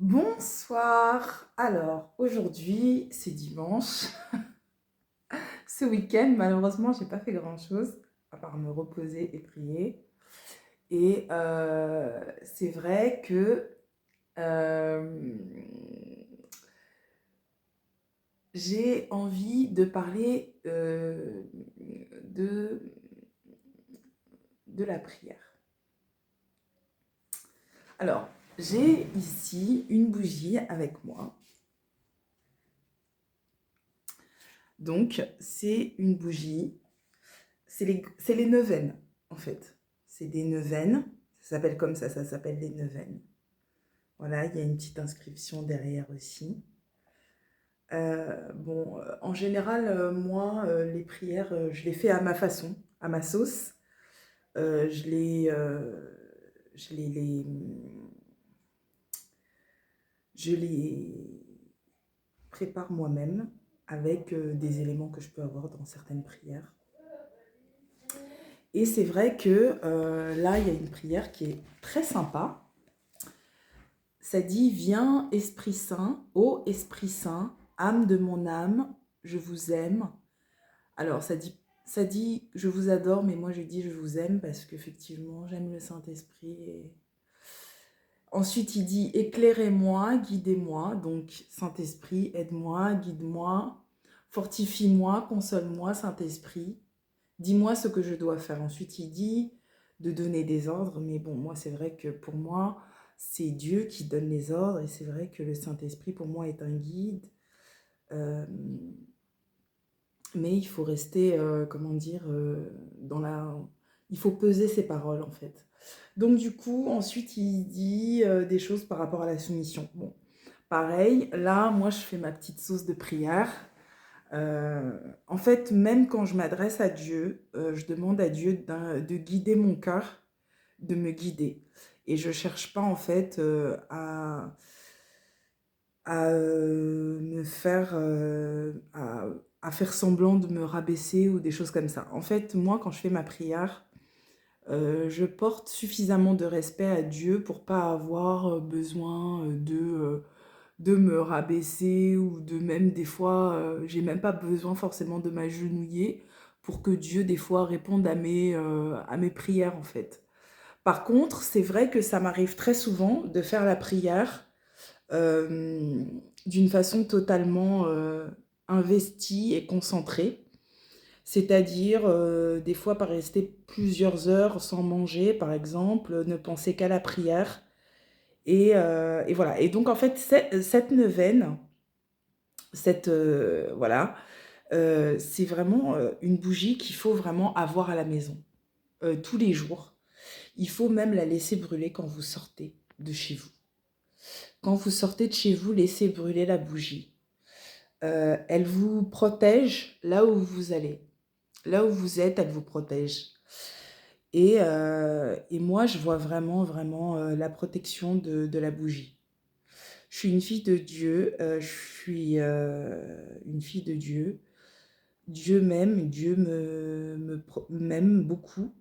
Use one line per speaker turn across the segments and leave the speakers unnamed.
Bonsoir. Alors, aujourd'hui, c'est dimanche. Ce week-end, malheureusement, j'ai pas fait grand-chose à part me reposer et prier. Et c'est vrai que euh, j'ai envie de parler de, de la prière. Alors, j'ai ici une bougie avec moi. Donc, c'est une bougie. C'est les neuvaines, en fait. C'est des neuvaines. Ça s'appelle comme ça s'appelle les neuvaines. Voilà, il y a une petite inscription derrière aussi. Bon, en général, moi, les prières, je les fais à ma façon, à ma sauce. Je je les, les- je les prépare moi-même avec des éléments que je peux avoir dans certaines prières. Et c'est vrai que là, il y a une prière qui est très sympa. Ça dit, viens Esprit Saint, ô Esprit Saint, âme de mon âme, je vous aime. Alors ça dit, je vous adore, mais moi je dis, je vous aime parce qu'effectivement, j'aime le Saint-Esprit. Ensuite, il dit, éclairez-moi, guidez-moi. Donc, Saint-Esprit, aide-moi, guide-moi, fortifie-moi, console-moi, Saint-Esprit. Dis-moi ce que je dois faire. Ensuite, il dit de donner des ordres, mais bon, moi, c'est vrai que pour moi, c'est Dieu qui donne les ordres, et c'est vrai que le Saint-Esprit, pour moi, est un guide. Euh, mais il faut rester, comment dire, dans la... Il faut peser ses paroles, en fait. Donc, du coup, ensuite, il dit des choses par rapport à la soumission. Bon, pareil, là, moi, je fais ma petite sauce de prière. En fait, même quand je m'adresse à Dieu, je demande à Dieu de guider mon cœur, de me guider. Et je cherche pas en fait à me faire à faire semblant de me rabaisser ou des choses comme ça. En fait, moi, quand je fais ma prière, je porte suffisamment de respect à Dieu pour pas avoir besoin de me rabaisser ou de même des fois, j'ai même pas besoin forcément de m'agenouiller pour que Dieu des fois réponde à mes prières en fait. Par contre, c'est vrai que ça m'arrive très souvent de faire la prière euh, d'une façon totalement investie et concentrée. C'est-à-dire, des fois, par rester plusieurs heures sans manger, par exemple, ne penser qu'à la prière. Et voilà. Et donc, en fait, cette neuvaine, voilà, c'est vraiment une bougie qu'il faut vraiment avoir à la maison, tous les jours. Il faut même la laisser brûler quand vous sortez de chez vous. Quand vous sortez de chez vous, laissez brûler la bougie. Elle vous protège là où vous allez. Là où vous êtes, elle vous protège. Et moi, je vois vraiment, vraiment la protection de la bougie. Je suis une fille de Dieu, je suis une fille de Dieu. Dieu m'aime, m'aime beaucoup.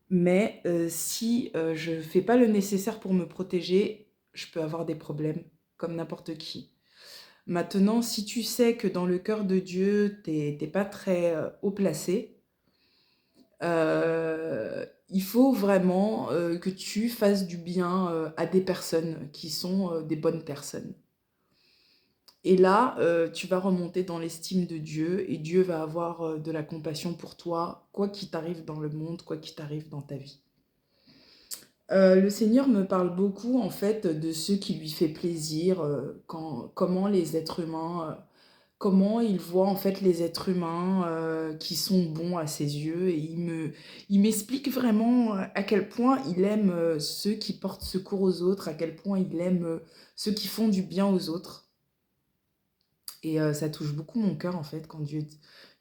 Mais si je ne fais pas le nécessaire pour me protéger, je peux avoir des problèmes, comme n'importe qui. Maintenant, si tu sais que dans le cœur de Dieu, t'es pas très haut placé, il faut vraiment que tu fasses du bien à des personnes qui sont des bonnes personnes. Et là, tu vas remonter dans l'estime de Dieu et Dieu va avoir de la compassion pour toi, quoi qu'il t'arrive dans le monde, quoi qu'il t'arrive dans ta vie. Le Seigneur me parle beaucoup en fait de ce qui lui fait plaisir, comment les êtres humains, comment il voit en fait les êtres humains qui sont bons à ses yeux et il m'explique vraiment à quel point il aime ceux qui portent secours aux autres, à quel point il aime ceux qui font du bien aux autres. Et ça touche beaucoup mon cœur en fait quand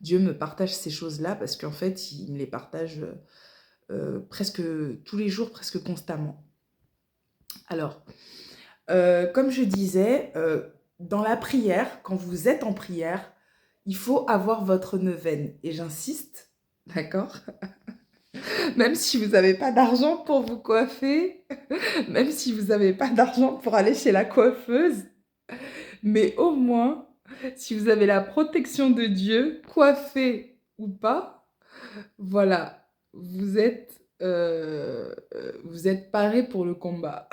Dieu me partage ces choses-là parce qu'en fait il me les partage presque tous les jours, presque constamment. Alors, comme je disais, dans la prière, quand vous êtes en prière, il faut avoir votre neuvaine. Et j'insiste, d'accord? Même si vous n'avez pas d'argent pour vous coiffer, même si vous n'avez pas d'argent pour aller chez la coiffeuse, mais au moins, si vous avez la protection de Dieu, coiffé ou pas, voilà, vous êtes parés pour le combat.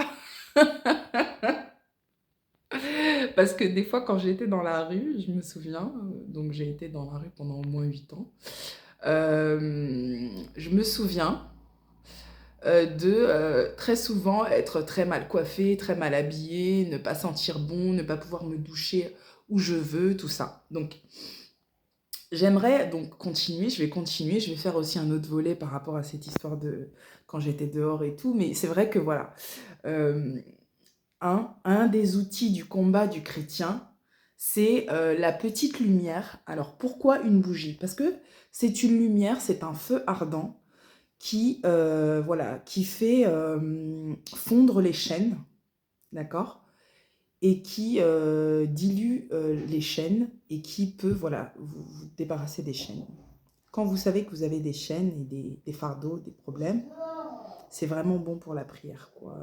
Parce que des fois, quand j'étais dans la rue, je me souviens, donc j'ai été dans la rue pendant au moins 8 ans, je me souviens très souvent être très mal coiffée, très mal habillée, ne pas sentir bon, ne pas pouvoir me doucher où je veux, tout ça. Donc, j'aimerais donc continuer, je vais continuer, je vais faire aussi un autre volet par rapport à cette histoire de quand j'étais dehors et tout, mais c'est vrai que voilà, euh, un des outils du combat du chrétien, c'est la petite lumière. Alors pourquoi une bougie? Parce que c'est une lumière, c'est un feu ardent qui, voilà, qui fait fondre les chaînes, d'accord? Et qui dilue les chaînes et qui peut, voilà, vous débarrasser des chaînes. Quand vous savez que vous avez des chaînes et des fardeaux, des problèmes, c'est vraiment bon pour la prière, quoi.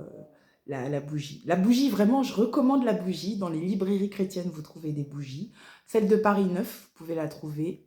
La bougie. La bougie, vraiment, je recommande la bougie. Dans les librairies chrétiennes, vous trouvez des bougies. Celle de Paris 9, vous pouvez la trouver.